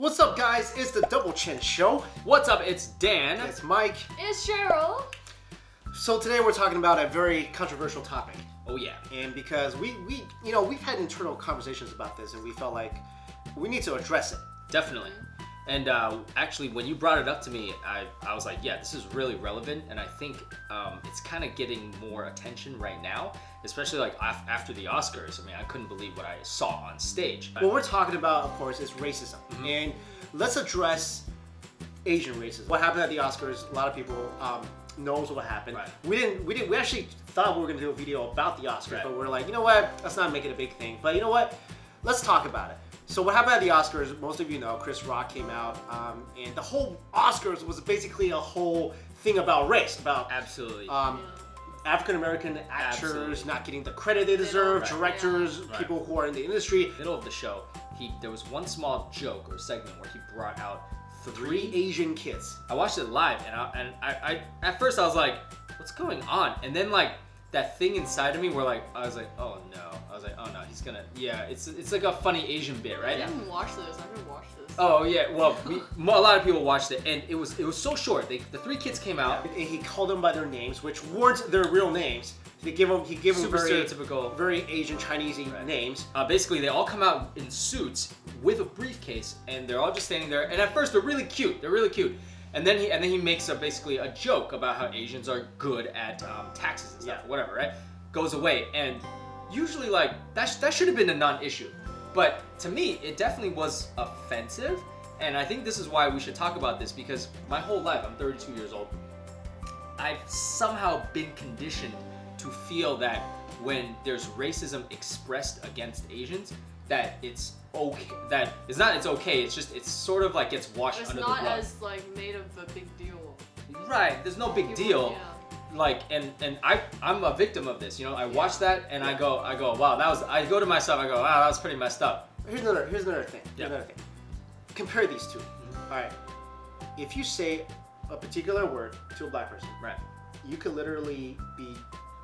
What's up, guys? It's the Double Chin Show. What's up? It's Dan. It's Mike. It's Cheryl. So today we're talking about a very controversial topic. Oh yeah. And because we've had internal conversations about this, and we felt like we need to address it. Definitely. And actually, when you brought it up to me, I was like, yeah, this is really relevant, and I think it's kind of getting more attention right now, especially like after the Oscars. I mean, I couldn't believe what I saw on stage. What we're talking about, of course, is racism. Mm-hmm. And let's address Asian racism. What happened at the Oscars, a lot of people knows what happened. Right. We actually thought we were going to do a video about the Oscars, Right. but we're like, you know what? Let's not make it a big thing. But you know what? Let's talk about it. So what happened at the Oscars, most of you know, Chris Rock came out, and the whole Oscars was basically a whole thing about race, about Absolutely. African-American actors not getting the credit they deserve, Right. directors, Right. people who are in the industry. Middle of the show, there was one small joke or segment where he brought out Three Asian kids. I watched it live, and I at first I was like, what's going on? And then like that thing inside of me where like I was like, oh no. I was like, oh no, he's gonna, yeah, it's like a funny Asian bit, right? I didn't watch this. I didn't watch this. Oh yeah, well, a lot of people watched it, and it was so short. The three kids came out. And he called them by their names, which weren't their real names. He gave them Super very stereotypical, very Asian Chinese-y names. Basically, they all come out in suits with a briefcase, and they're all just standing there. And at first, they're really cute. And then he makes basically a joke about how Asians are good at taxes and stuff, whatever, right? Goes away, and usually like that should have been a non-issue, but to me, it definitely was offensive. And I think this is why we should talk about this, because my whole life, I'm 32 years old, I've somehow been conditioned to feel that when there's racism expressed against Asians, that it's okay. That it's okay. It's just it's sort of like gets washed under the rug. It's not as like made of a big deal. Right. There's no big deal. Yeah. Like and I'm a victim of this. You know, I watch that and I go wow, I go to myself, I go, wow, that was pretty messed up. Here's another thing. Yeah. Another thing. Compare these two. All right. If you say a particular word to a black person, Right. you could literally be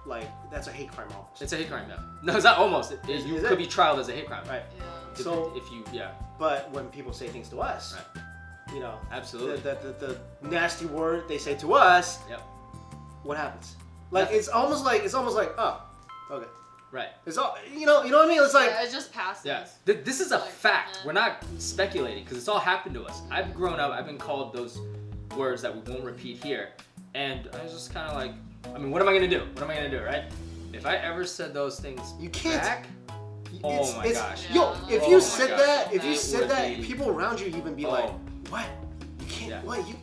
like, that's a hate crime almost. It's a hate crime, yeah. No, it's not almost. You Is could it? be trialed as a hate crime. Right. Yeah. So if you, yeah. But when people say things to us, you know, Absolutely. the nasty word they say to us, Yep. what happens? Like it's almost like oh, okay. Right. It's all you know what I mean? It's like Yeah, it just passes. Yeah. This is a Like, fact. We're not speculating, because it's all happened to us. I've grown up. I've been called those words that we won't repeat here, and I was just kind of like, I mean, what am I gonna do? What am I gonna do, right? If I ever said those things you can't. back, oh my gosh. Yo, if Oh you my said gosh. that, if you It said would that, be- people around you even be like, what? You can't. Yeah. What? You?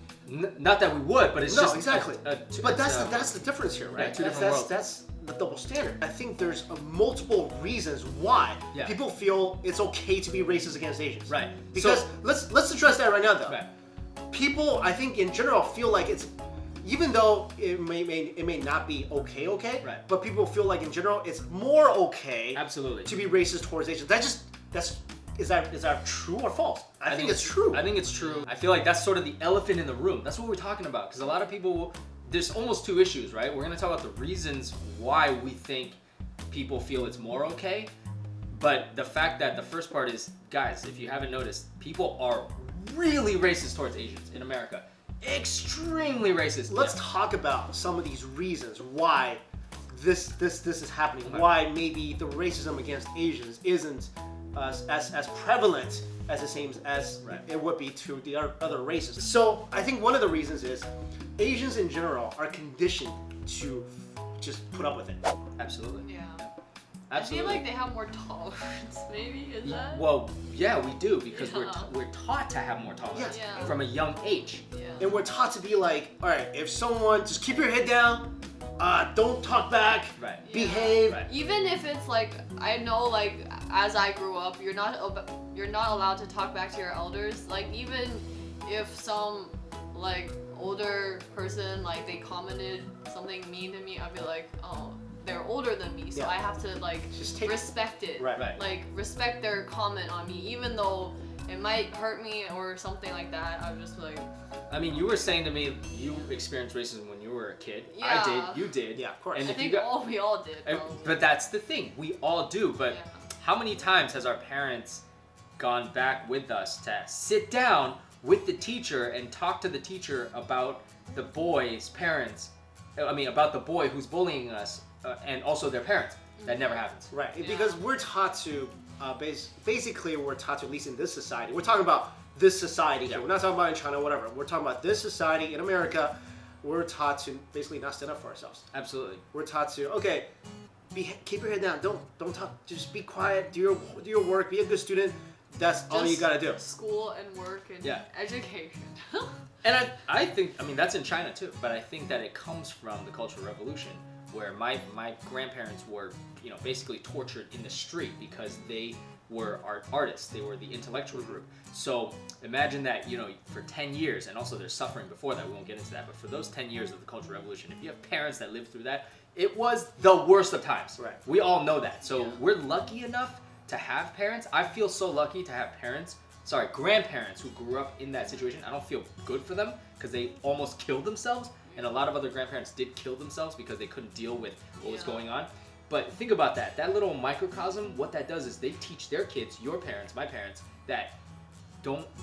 Not that we would, but it's No, just exactly. But That's the difference here, right? Yeah, two different worlds. That's the double standard. I think there's multiple reasons why people feel it's okay to be racist against Asians. Right. Because So- let's address that right now, though. Right. People, I think in general, feel like it's, even though it may not be okay, Right. but people feel like in general it's more okay Absolutely. to be racist towards Asians. Is that true or false? I think it's true. I think it's true. I feel like that's sort of the elephant in the room. That's what we're talking about, because a lot of people, there's almost two issues, right? We're going to talk about the reasons why we think people feel it's more okay, but the fact that the first part is, guys, if you haven't noticed, people are really racist towards Asians in America. Extremely racist. Let's talk about some of these reasons why this is happening. Okay. Why maybe the racism against Asians isn't as prevalent as it seems as it would be to the other races. So I think one of the reasons is Asians in general are conditioned to just put up with it. Absolutely. Yeah. Absolutely. I feel like they have more tolerance. Maybe is that? Well, yeah, we do, because Yeah. we're taught to have more tolerance Yeah. from a young age. Yeah. And we're taught to be like, all right, if someone, just keep your head down, don't talk back, Right. behave. Right. Even if it's like, I know, like as I grew up, you're not allowed to talk back to your elders. Like even if some like older person, like they commented something mean to me, I'd be like, oh, they're older than me, so Yeah. I have to like Just take respect it. Right. Like respect their comment on me, even though it might hurt me or something like that. I'm just like, I mean, you were saying to me you experienced racism when you were a kid. Yeah. I did. You did. Yeah, of course. And I if you think got, we all did. Probably. but that's the thing. We all do. But Yeah. how many times has our parents gone back with us to sit down with the teacher and talk to the teacher about the boy's parents. I mean, about the boy who's bullying us and also their parents. That never happens. Right, Yeah. because we're taught to, basically we're taught to, at least in this society, we're talking about this society here. Yeah. We're not talking about in China, whatever. We're talking about this society in America. We're taught to basically not stand up for ourselves. Absolutely. We're taught to, okay, keep your head down. Don't talk. Just be quiet. Do your work. Be a good student. That's all you gotta do. School and work and education. And I think, I mean, that's in China too, but I think that it comes from the Cultural Revolution, where my grandparents were, you know, basically tortured in the street because they were artists. They were the intellectual group. So imagine that, you know, for 10 years, and also there's suffering before that, we won't get into that, but for those 10 years of the Cultural Revolution, if you have parents that lived through that, it was the worst of times. Right. We all know that. So we're lucky enough to have parents. I feel so lucky to have grandparents who grew up in that situation. I don't feel good for them because they almost killed themselves. And a lot of other grandparents did kill themselves because they couldn't deal with what was going on. But think about that. That little microcosm, what that does is they teach their kids, your parents, my parents, that don't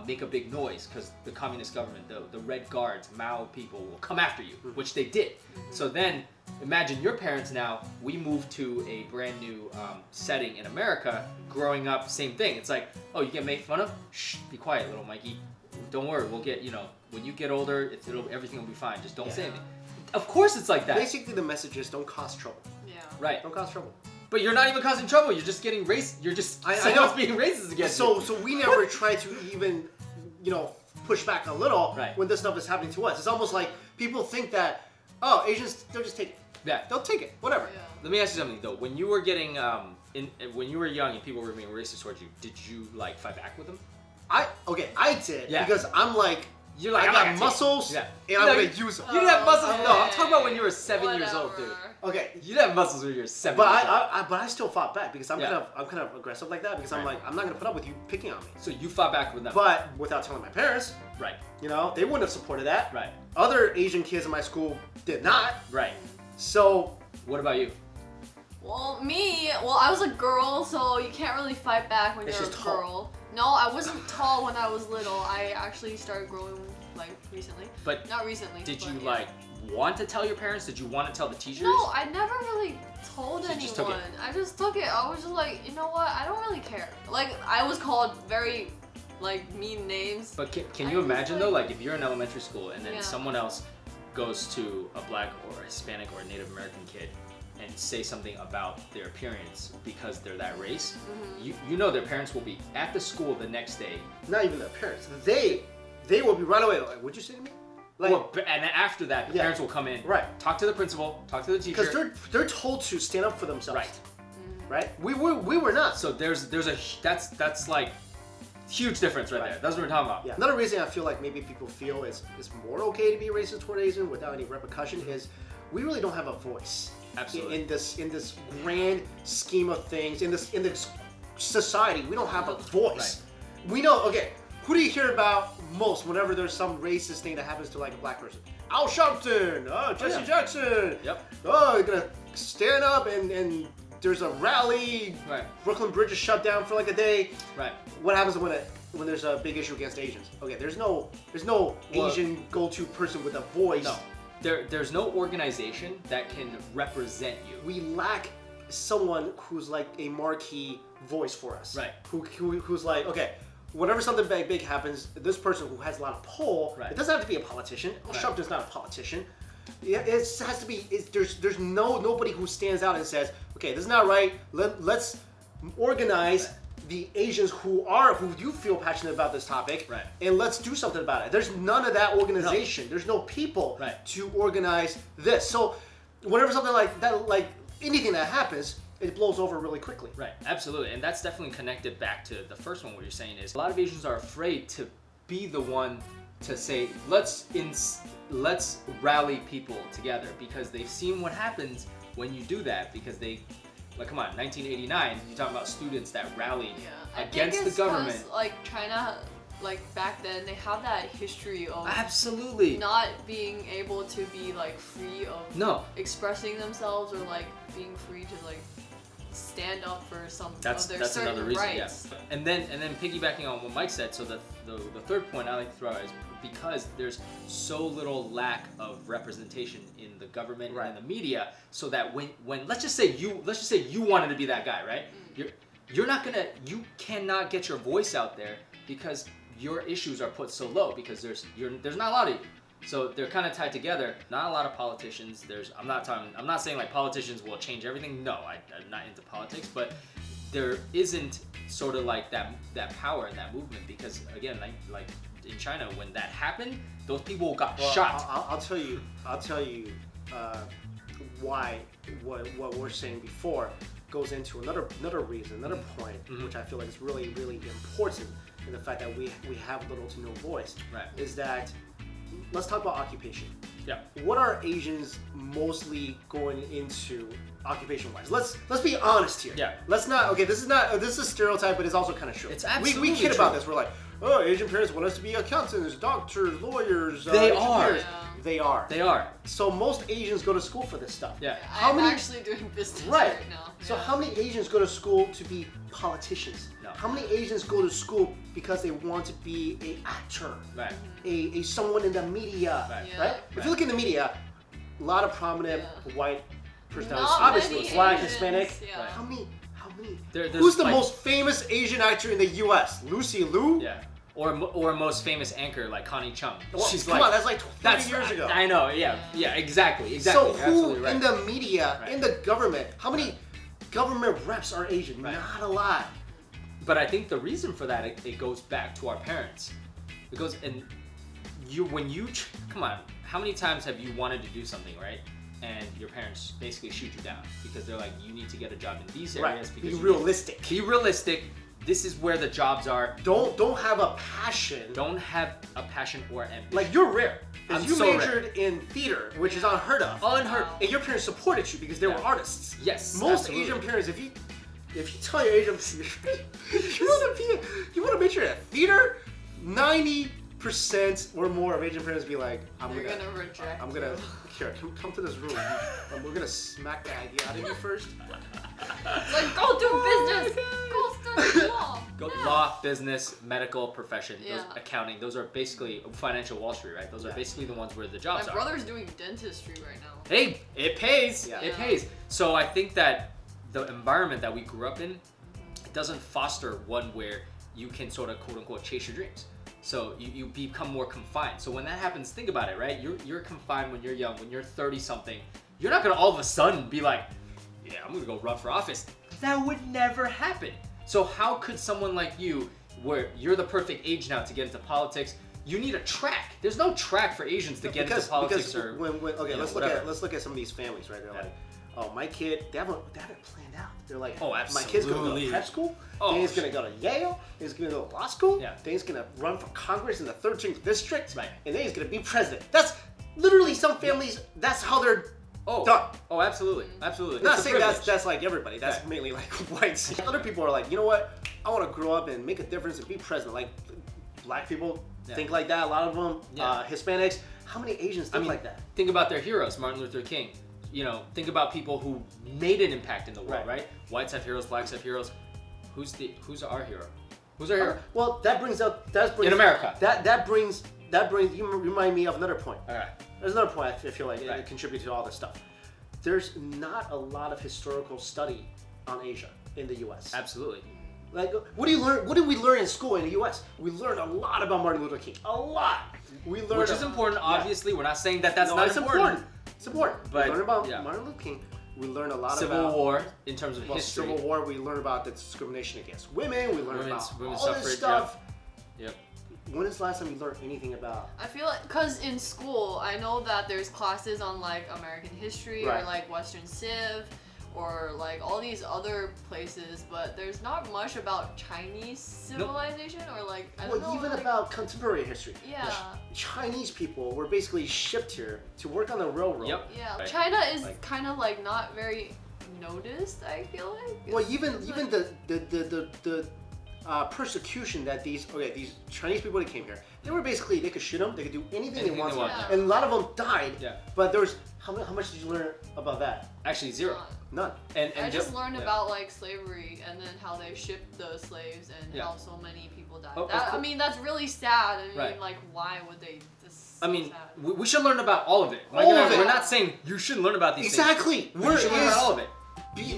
make a big noise because the communist government, the Red Guards, Mao people will come after you, which they did. So then imagine your parents now, we moved to a brand new setting in America, growing up, same thing. It's like, oh, you get made fun of? Shh, be quiet, little Mikey. Don't worry, we'll get, you know, when you get older, everything will be fine. Just don't say anything. Of course it's like that. Basically, the message is don't cause trouble. Yeah. Right. Don't cause trouble. But you're not even causing trouble. You're just getting you're just someone's being racist against you. So we never try to even, you know, push back a little when this stuff is happening to us. It's almost like people think that, oh, Asians, they'll just take it. Yeah. They'll take it. Whatever. Yeah. Let me ask you something though. When you were getting when you were young and people were being racist towards you, did you like fight back with them? I did because I'm like, You're like, I got muscles and I'm gonna use them. You didn't have muscles. Okay. No, I'm talking about when you were 7 years old, dude. Whatever. Okay. You didn't have muscles when you were 7 But years old. I still fought back because I'm Yeah. kind of aggressive like that because I'm Right. like, I'm not gonna put up with you picking on me. So you fought back with them. But without telling my parents, Right. you know, they wouldn't have supported that. Right. Other Asian kids in my school did not. Right. So What about you? Well, I was a girl, so you can't really fight back when It's you're a just tall. girl. No, I wasn't tall when I was little. I actually started growing like recently. But Not recently. did but you yeah. like want to tell your parents? Did you want to tell the teachers? No, I never really told So you anyone. just took it? I just took it. I was just like, you know what? I don't really care. Like, I was called very, like, mean names. But can I you just, imagine like- though, like if you're in elementary school and then Yeah. someone else goes to a black or a Hispanic or a Native American kid and say something about their appearance because they're that race, you know their parents will be at the school the next day. not even their parents. They will be right away like, what'd you say to me? Like, And then after that, the Yeah. parents will come in, Right. talk to the principal, talk to the teacher. because they're told to stand up for themselves. Right. Right. We were not. So there's that's like huge difference right there. That's what we're talking about. Yeah. Another reason I feel like maybe people feel it's more okay to be racist toward Asian without any repercussion is we really don't have a voice. Absolutely. In this grand scheme of things, in this society, we don't have a voice. We know. Okay, who do you hear about most whenever there's some racist thing that happens to like a black person? Al Sharpton, Jesse Jackson. Yep. Oh, you're gonna stand up and there's a rally. Right. Brooklyn Bridge is shut down for like a day. Right. What happens when there's a big issue against Asians? Okay, there's no Asian go-to person with a voice. No. There's no organization that can represent you. We lack someone who's like a marquee voice for us. Right. Who's like, okay, whenever something big happens, this person who has a lot of pull, Right. it doesn't have to be a politician. Right. Sharpton's not a politician. Yeah, it has to be. There's nobody who stands out and says, okay, this is not right. Let's organize the Asians who you feel passionate about this topic, Right. and let's do something about it. There's none of that organization. No. There's no people Right. to organize this. So whenever something like that, like anything that happens, it blows over really quickly. Right, absolutely. And that's definitely connected back to the first one, what you're saying is a lot of Asians are afraid to be the one to say, let's rally people together, because they've seen what happens when you do that, because like, come on, 1989, you're talking about students that rallied I against think the it's 'cause, government. like, China, like, back then, they have that history of Absolutely. not being able to be, like, free of No. expressing themselves or, like, being free to, like, stand up for some That's of their that's certain another reason, rights. yeah. And then piggybacking on what Mike said, so the third point I like to throw out is because there's so little lack of representation in the government and in the media, so that when let's just say you wanted to be that guy, right? You cannot get your voice out there because your issues are put so low because there's not a lot of you. So they're kind of tied together. Not a lot of politicians. I'm not saying like politicians will change everything. No, I'm not into politics, but there isn't sort of like that power in that movement because again, like in China, when that happened, those people got shot. I'll tell you why what we're saying before goes into another reason, another point, which I feel like is really, really important in the fact that we have little to no voice. Right. Is that let's talk about occupation. Yeah. What are Asians mostly going into occupation-wise? Let's be honest here. Yeah. Let's not. Okay, this is a stereotype, but it's also kind of true. It's absolutely we kid true. about this. We're like, oh, Asian parents want us to be accountants, doctors, lawyers. They are. engineers. They are. They are. So most Asians go to school for this stuff. Yeah. I'm actually doing business right now. So how many Asians go to school to be politicians? No. How many Asians go to school because they want to be an actor? Right. A someone in the media, Right. Yeah. right? If you look in the media, a lot of prominent white personalities, Not obviously many black, Asians, Hispanic. yeah. Right. How many? There's Who's the like- most famous Asian actor in the U.S.? Lucy Liu? Yeah. Or most famous anchor like Connie Chung. Well, She's come like, on, that's like 30 years ago. I know. Yeah. Exactly. So You're who absolutely right. in the media, Right. in the government, how many government reps are Asian? Right. Not a lot. But I think the reason for that it goes back to our parents, because come on, how many times have you wanted to do something, right? And your parents basically shoot you down because they're like, you need to get a job in these areas. Right. Because Be realistic. Be realistic. This is where the jobs are. Don't have a passion. Don't have a passion or ambition. Like you're rare. I'm Because you so majored in theater, which is unheard of. Unheard. And your parents supported you because they were Yeah. artists. Yes. Most absolutely. Asian parents, if you tell your Asian you want to major in theater, 90% or more of Asian parents be like, They're gonna reject. I'm gonna here, come to this room. We're gonna smack the idea out of you first. It's like, go do business. Go study law. Go Yeah. law, business, medical profession, those Yeah. accounting. Those are basically financial Wall Street, right? Those are basically the ones where the jobs My are. brother's doing dentistry right now. Hey, it pays. Yeah. It Yeah. pays. So I think that the environment that we grew up in, it doesn't foster one where you can sort of quote unquote chase your dreams. So you become more confined. So when that happens, think about it, right? You're confined when you're young. When you're 30 something, you're not gonna all of a sudden be like, yeah, I'm gonna go run for office. That would never happen. So how could someone like you, where you're the perfect age now to get into politics, you need a track. There's no track for Asians to get into politics because or let's whatever. look at some of these families, right? They're Yeah. like, oh, my kid, they have it planned out. They're like, Oh, my kid's gonna go absolutely. to prep school. Oh, then he's gonna go to Yale. Then he's gonna go to law school. Yeah. Then he's gonna run for Congress in the 13th district. Right. And then he's gonna be president. That's literally some families. That's how they're done. Oh, absolutely, absolutely. I'm not It's a saying privilege. that's like everybody. That's Right. mainly like whites. Other people are like, you know what? I want to grow up and make a difference and be president. Like black people think like that. A lot of them. Yeah. Hispanics. How many Asians think like that? Think about their heroes, Martin Luther King. You know, think about people who made an impact in the world, right? Whites have heroes, blacks have heroes. Who's our hero? Who's our hero? Well, that brings In America. That brings. You remind me of another point. All right. There's another point I feel like Right. it contributes to all this stuff. There's not a lot of historical study on Asia in the U.S. Absolutely. Like, what do you learn? What did we learn in school in the U.S.? We learned a lot about Martin Luther King. A lot. We learned. Which is important, obviously. We're not saying that that's No, not it's important. It's important. But, we learned about yeah. Martin Luther King. We learned a lot Civil about War in terms of history. Civil War. We learned about the discrimination against women. We learned Women's about all suffrage, this stuff. Yep. When is the last time you learned anything about? I feel like, cause in school, I know that there's classes on like American history Right. or like Western Civ, or like all these other places, but there's not much about Chinese civilization or like I don't know. Even like, about contemporary history. Yeah. The Chinese people were basically shipped here to work on the railroad. Yep. Yeah, Right. China is Like- kind of like not very noticed. I feel like. Well, even It's even like- the persecution that these Chinese people that came here, they could shoot them, they could do anything they Anything wanted, they want, yeah. and a lot of them died. Yeah. But there was How much did you learn about that? Actually, zero. None. And I just learned about like slavery and then how they shipped the slaves and how so many people died. Oh, I mean, that's really sad. I mean, Right. like, why would they? I mean, sad. we should learn about all of it. All of it. We're not saying you shouldn't learn about these Exactly. things. We should learn about all of it.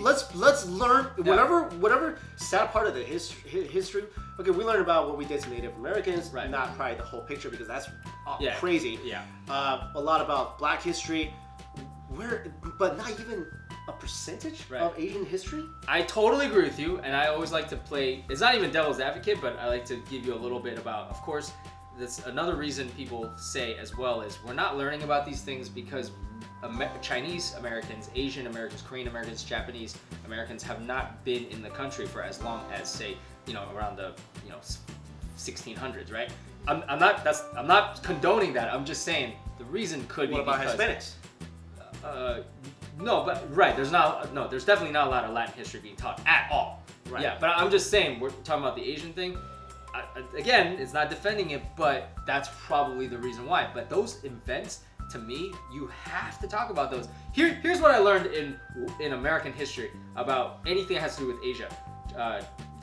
Let's learn whatever sad part of the history. Okay, we learned about what we did to Native Americans. Right. Not probably the whole picture because that's Yeah. crazy. Yeah. A lot about Black history. But not even a percentage of Asian history. I totally agree with you, and I always like to play. It's not even devil's advocate, but I like to give you a little bit about. Of course, that's another reason people say as well is we're not learning about these things because Chinese Americans, Asian Americans, Korean Americans, Japanese Americans have not been in the country for as long as, say, around the 1600s, right? I'm not condoning that. I'm just saying the reason could be What about because Hispanics? No, but there's definitely not a lot of Latin history being taught at all. Right. Yeah, but I'm just saying we're talking about the Asian thing. Again, it's not defending it, but that's probably the reason why. But those events, to me, you have to talk about those. Here's what I learned in American history about anything that has to do with Asia.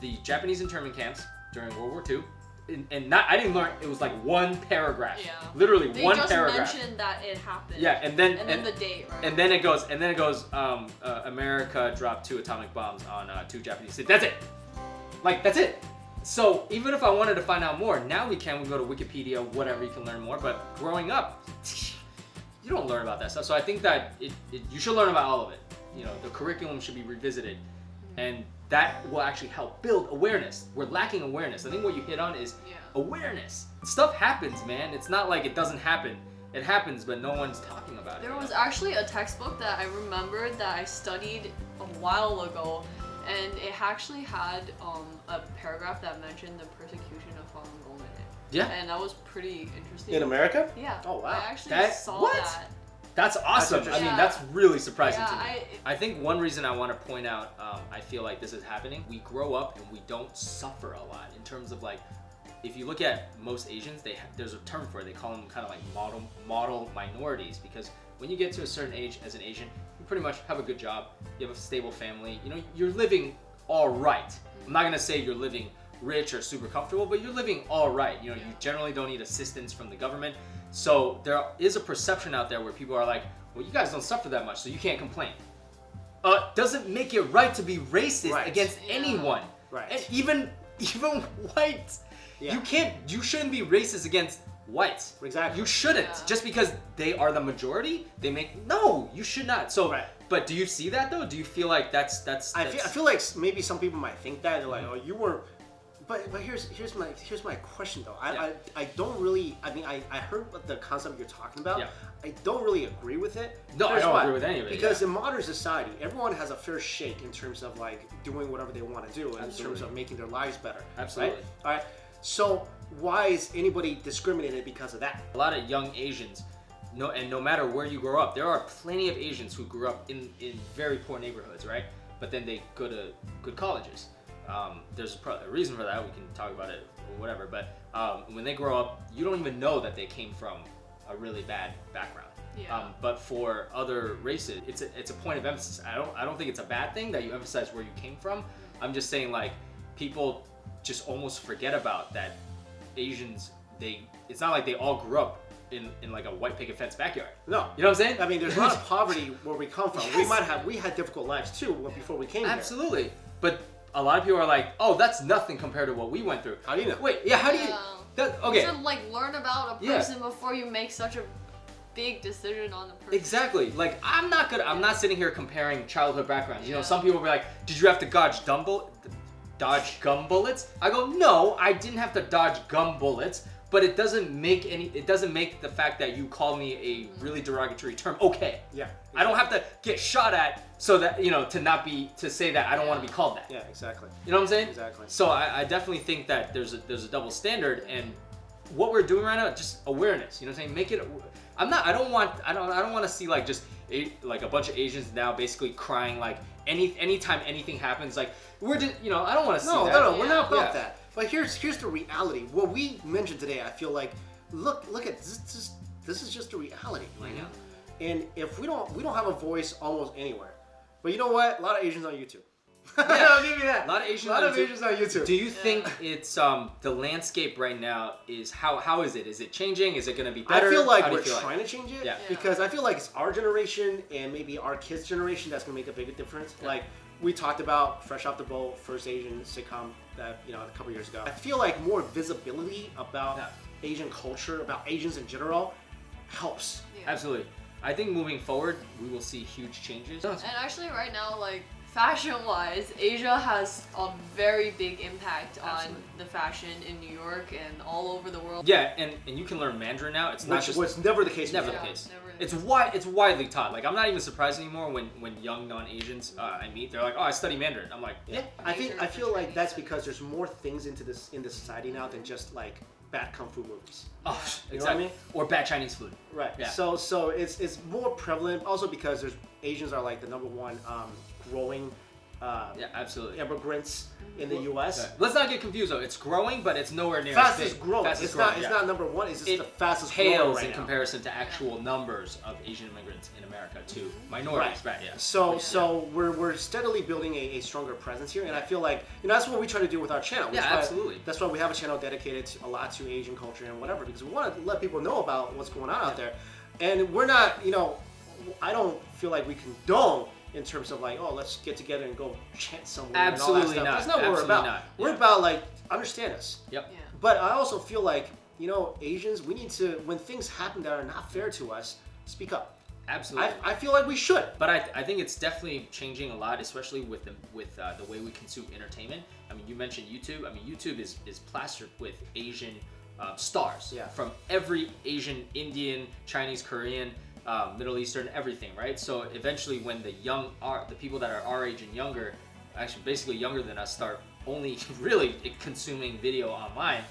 The Japanese internment camps during World War II. I didn't learn. It was like one paragraph. Yeah. Literally they one just paragraph. mentioned that it happened. Yeah, and then the date, right? And then it goes. America dropped 2 atomic bombs on 2 Japanese cities. That's it. Like that's it. So even if I wanted to find out more, now we can. We go to Wikipedia, whatever. You can learn more. But growing up, you don't learn about that stuff. So I think that you should learn about all of it. The curriculum should be revisited, and that will actually help build awareness. We're lacking awareness. I think what you hit on is awareness. Stuff happens, man. It's not like it doesn't happen. It happens, but no one's talking about it. There was actually a textbook that I remembered that I studied a while ago, and it actually had a paragraph that mentioned the persecution of Falun Gong in it. Yeah. And that was pretty interesting. In America? Yeah. Oh wow. I actually saw that. That's awesome. That's I mean, that's really surprising Yeah, to me. I think one reason I want to point out, I feel like this is happening. We grow up and we don't suffer a lot in terms of like, if you look at most Asians, there's a term for it. They call them kind of like model minorities because when you get to a certain age as an Asian, you pretty much have a good job. You have a stable family. You're living all right. I'm not gonna say you're living rich or super comfortable, but you're living all right. You generally don't need assistance from the government. So there is a perception out there where people are like, well, you guys don't suffer that much, so you can't complain. Doesn't make it right to be racist against anyone. Right. And even whites. Yeah. You shouldn't be racist against whites. Exactly. You shouldn't. Yeah. Just because they are the majority, no, you should not. So, Right. But do you see that though? Do you feel like that's I feel like maybe some people might think that they're like, oh, you were. But here's my question though. I don't really. I mean, I heard what the concept you're talking about. Yeah. I don't really agree with it. No, I don't agree with any of it. Because in modern society, everyone has a fair shake in terms of like doing whatever they want to do in terms of making their lives better. Absolutely. Right? All right. So why is anybody discriminated because of that? A lot of young Asians, no matter where you grow up, there are plenty of Asians who grew up in very poor neighborhoods, right? But then they go to good colleges. There's a reason for that. We can talk about it or whatever. But when they grow up, you don't even know that they came from a really bad background. Yeah. But for other races, it's a point of emphasis. I don't think it's a bad thing that you emphasize where you came from. I'm just saying like people just almost forget about that Asians. It's not like they all grew up in like a white picket fence backyard. No. You know what I'm saying? I mean, there's a lot of poverty where we come from. Yes. We had difficult lives too before we came here. Absolutely. But a lot of people are like, oh, that's nothing compared to what we went through. How do you know? Wait, yeah, how do you? Okay. You should like learn about a person before you make such a big decision on the person. Exactly. Like I'm not sitting here comparing childhood backgrounds. Some people will be like, did you have to dodge gum bullets? I go, no, I didn't have to dodge gum bullets, but it doesn't make the fact that you call me a really derogatory term okay. Yeah. Exactly. I don't have to get shot at so that to say that I don't want to be called that. Yeah, exactly. You know what I'm saying? Exactly. So I definitely think that there's a double standard, and what we're doing right now, just awareness. You know what I'm saying? Make it. I don't want to see like just like a bunch of Asians now basically crying like anytime anything happens like we're just I don't want to see that. No, we're not about that. But here's the reality. What we mentioned today, I feel like look at this. This is just the reality right now. and if we don't have a voice almost anywhere. But you know what? A lot of Asians on YouTube. I'll give you that. A lot of Asians on YouTube. Do you think it's the landscape right now is how is it? Is it changing? Is it going to be better? I feel like we're trying to change it. Yeah. Because I feel like it's our generation and maybe our kids' generation that's going to make a big difference. Yeah. Like we talked about Fresh Off the Boat, first Asian sitcom that a couple years ago. I feel like more visibility about Asian culture, about Asians in general, helps. Yeah. Absolutely. I think moving forward, we will see huge changes. And actually, right now, like fashion-wise, Asia has a very big impact on the fashion in New York and all over the world. Yeah, and you can learn Mandarin now. It's not just was never the case. Never before. the case. Never It's widely taught. Like I'm not even surprised anymore when young non-Asians I meet, they're like, oh, I study Mandarin. I'm like, yeah. I feel like that's because there's more things in the society now than just like bad kung fu movies. Oh, you know exactly. what I mean? Or bad Chinese food. Right. Yeah. So it's more prevalent also because Asians are like the #1 growing Yeah, absolutely. immigrants in the U.S. Okay. Let's not get confused though. It's growing, but it's nowhere near Fastest as big. growing. Fastest It's not #1. It's just the fastest growing pales right in now. comparison to actual numbers of Asian immigrants in America to minorities. Right. Yeah. So we're steadily building a stronger presence here, and I feel like that's what we try to do with our channel. Absolutely. That's why we have a channel dedicated a lot to Asian culture and whatever, because we want to let people know about what's going on out there, and we're not I don't feel like we condone in terms of like, oh, let's get together and go chant somewhere. Absolutely and all that stuff. not. That's not what we're about. Not. We're about like understand us. Yep. Yeah. But I also feel like Asians, we need to, when things happen that are not fair to us, speak up. Absolutely. I feel like we should. But I think it's definitely changing a lot, especially with the way we consume entertainment. I mean, you mentioned YouTube. I mean, YouTube is plastered with Asian stars from every Asian, Indian, Chinese, Korean, Middle Eastern, everything, right? So eventually, when the people that are our age and younger, actually basically younger than us, start only really consuming video online,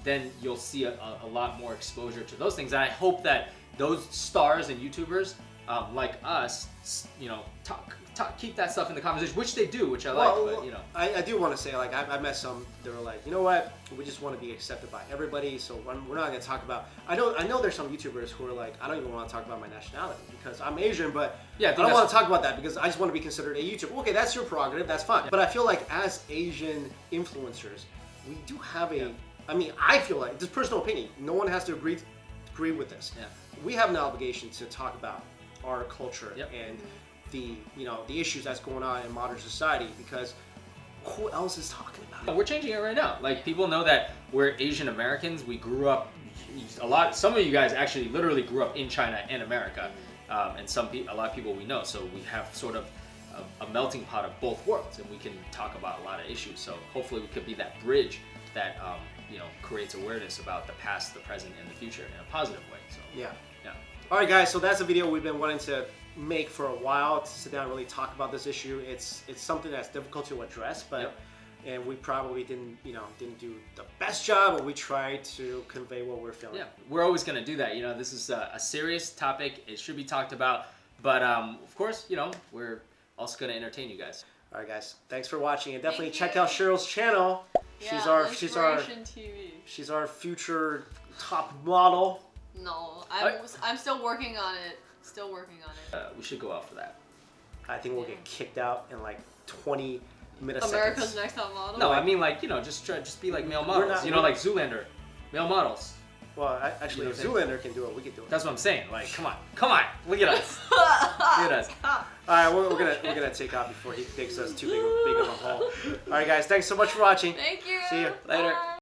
then you'll see a lot more exposure to those things. And I hope that those stars and YouTubers like us, keep that stuff in the conversation, which they do, which I like. But, I do want to say, like, I met some. They were like, you know what? We just want to be accepted by everybody, so we're not going to talk about. I know there's some YouTubers who are like, I don't even want to talk about my nationality because I'm Asian, but I don't want to talk about that because I just want to be considered a YouTuber. Okay, that's your prerogative. That's fine. But I feel like as Asian influencers, we do have a. I mean, I feel like, this is personal opinion. No one has to agree with this. Yeah. We have an obligation to talk about our culture and the issues that's going on in modern society, because who else is talking about it? We're changing it right now. Like, people know that we're Asian Americans. We grew up some of you guys actually literally grew up in China and America, and a lot of people we know. So we have sort of a melting pot of both worlds, and we can talk about a lot of issues. So hopefully we could be that bridge that creates awareness about the past, the present, and the future in a positive way. So yeah. All right, guys. So that's a video we've been wanting to make for a while, to sit down and really talk about this issue. It's something that's difficult to address, but and we probably didn't do the best job, but we tried to convey what we're feeling. Yeah, we're always going to do that. This is a serious topic. It should be talked about, but of course, we're also going to entertain you guys. All right, guys. Thanks for watching, and definitely check out Cheryl's channel. She's our future top model. No, I'm still working on it. Still working on it. We should go out for that. I think we'll get kicked out in like 20 milliseconds. America's Next Top Model? No, I mean like, just be like male models. Like Zoolander. Male models. Well, actually, if Zoolander can do it, we can do it. That's what I'm saying. Like, come on. Look at us. Look at us. All right, we're gonna take off before he digs us too big of a hole. All right, guys. Thanks so much for watching. Thank you. See you later. Bye.